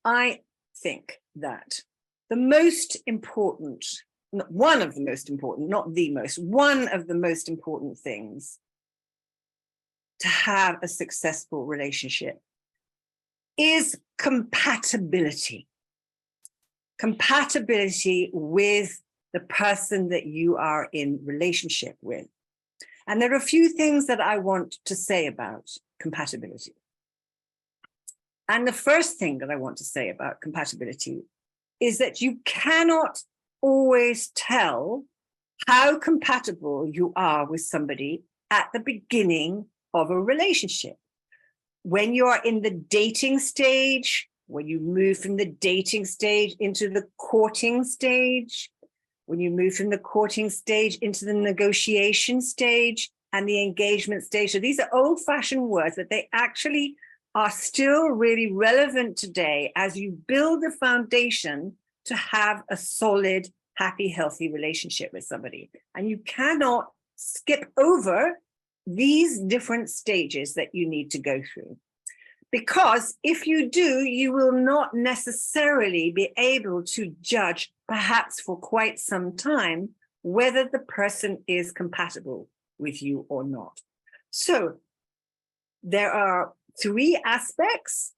I think that the most important, one of the most important, not the most, one of the most important things to have a successful relationship is compatibility. Compatibility with the person that you are in relationship with. And there are a few things that I want to say about compatibility. And the first thing that I want to say about compatibility is that you cannot always tell how compatible you are with somebody at the beginning of a relationship. When you are in the dating stage, when you move from the dating stage into the courting stage, when you move from the courting stage into the negotiation stage and the engagement stage. So these are old-fashioned words, but they actually are still really relevant today as you build the foundation to have a solid, happy, healthy relationship with somebody. And you cannot skip over these different stages that you need to go through. Because if you do, you will not necessarily be able to judge, perhaps for quite some time, whether the person is compatible with you or not. So there are three aspects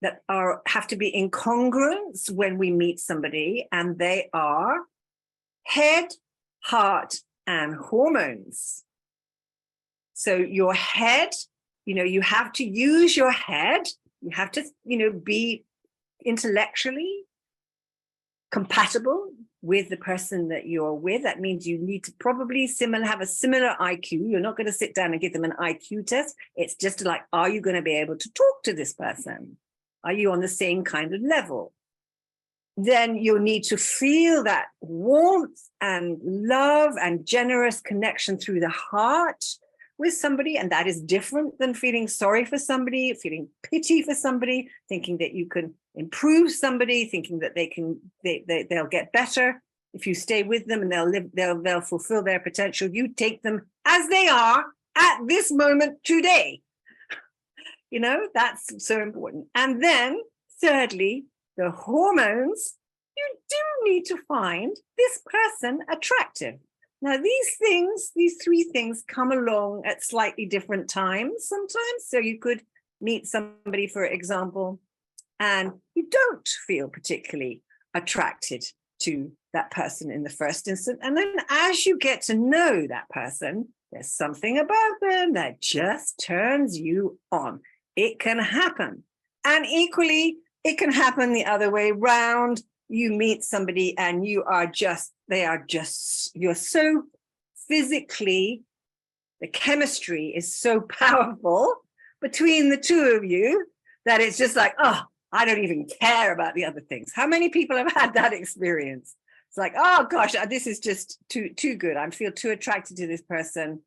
that have to be in congruence when we meet somebody, and they are head, heart, and hormones. So your head, you have to use your head. You have to, be intellectually compatible with the person that you're with. That means you need to probably have a similar IQ. You're not going to sit down and give them an IQ test. It's just like, are you going to be able to talk to this person? Are you on the same kind of level? Then you'll need to feel that warmth and love and generous connection through the heart with somebody, and that is different than feeling sorry for somebody, feeling pity for somebody, thinking that you can improve somebody, thinking that they'll get better if you stay with them and they'll fulfill their potential. You take them as they are at this moment today. That's so important. And then thirdly, the hormones. You do need to find this person attractive. Now, these three things come along at slightly different times sometimes. So you could meet somebody, for example, and you don't feel particularly attracted to that person in the first instance. And then as you get to know that person, there's something about them that just turns you on. It can happen. And equally, it can happen the other way around. You meet somebody and you're so physically, the chemistry is so powerful between the two of you that it's just like, oh, I don't even care about the other things. How many people have had that experience? It's like, oh gosh, this is just too good. I feel too attracted to this person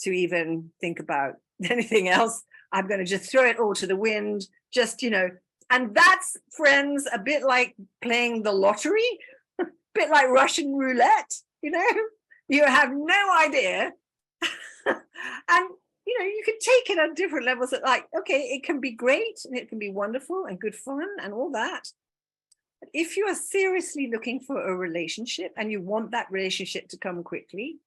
to even think about anything else. I'm going to just throw it all to the wind, and that's, friends, a bit like playing the lottery, a bit like Russian roulette, you have no idea. And, you can take it on different levels that, like, okay, it can be great and it can be wonderful and good fun and all that. But if you are seriously looking for a relationship and you want that relationship to come quickly,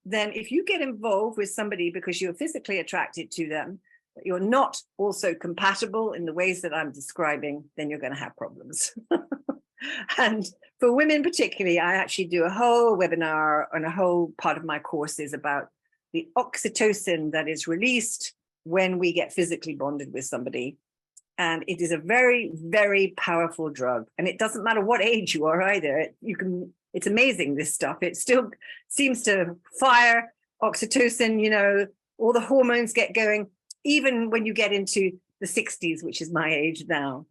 then if you get involved with somebody because you're physically attracted to them, but you're not also compatible in the ways that I'm describing, then you're going to have problems. And for women particularly, I actually do a whole webinar and a whole part of my course is about the oxytocin that is released when we get physically bonded with somebody. And it is a very, very powerful drug. And it doesn't matter what age you are either. It's amazing, this stuff. It still seems to fire oxytocin, all the hormones get going. Even when you get into the 60s, which is my age now.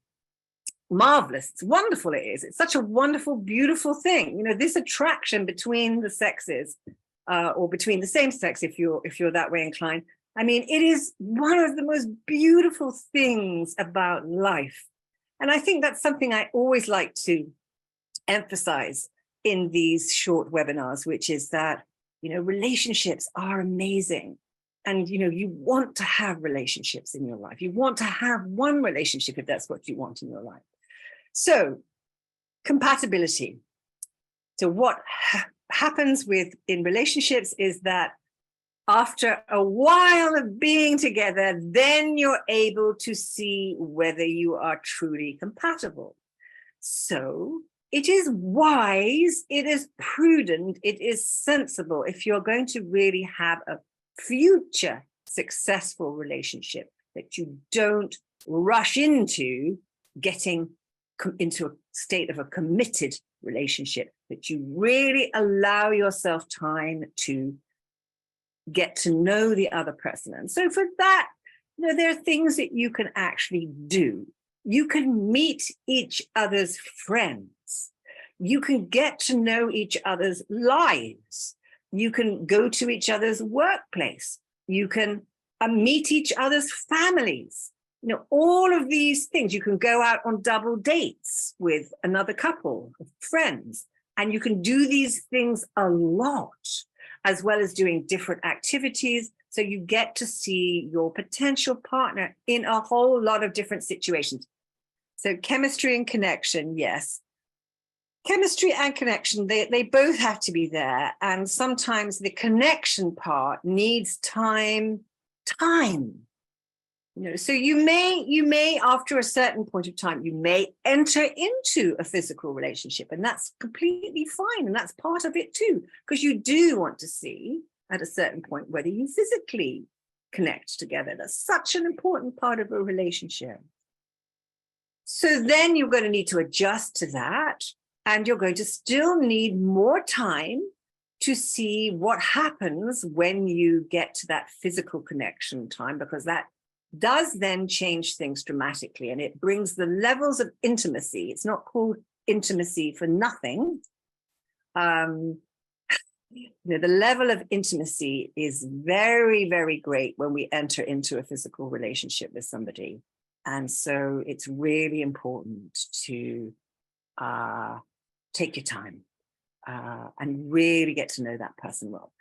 Marvelous. It's wonderful. It is. It's such a wonderful, beautiful thing. This attraction between the sexes or between the same sex, if you're that way inclined. I mean, it is one of the most beautiful things about life. And I think that's something I always like to emphasize in these short webinars, which is that, relationships are amazing. And, you know, you want to have relationships in your life. You want to have one relationship if that's what you want in your life. So compatibility. So what happens in relationships is that after a while of being together, then you're able to see whether you are truly compatible. So it is wise, it is prudent, it is sensible if you're going to really have a future successful relationship that you don't rush into getting into a state of a committed relationship, that you really allow yourself time to get to know the other person. And so for that, you know, there are things that you can actually do. You can meet each other's friends. You can get to know each other's lives. You can go to each other's workplace. You can meet each other's families. You know, all of these things. You can go out on double dates with another couple of friends, and you can do these things a lot, as well as doing different activities. So you get to see your potential partner in a whole lot of different situations. So chemistry and connection, yes. Chemistry and connection, they both have to be there. And sometimes the connection part needs time. You know, so you may, after a certain point of time, you may enter into a physical relationship, and that's completely fine. And that's part of it too, because you do want to see at a certain point whether you physically connect together. That's such an important part of a relationship. So then you're going to need to adjust to that, and you're going to still need more time to see what happens when you get to that physical connection time, because that does then change things dramatically, and it brings the levels of intimacy. It's not called intimacy for nothing. You know, the level of intimacy is very, very great when we enter into a physical relationship with somebody. And so it's really important to take your time and really get to know that person well.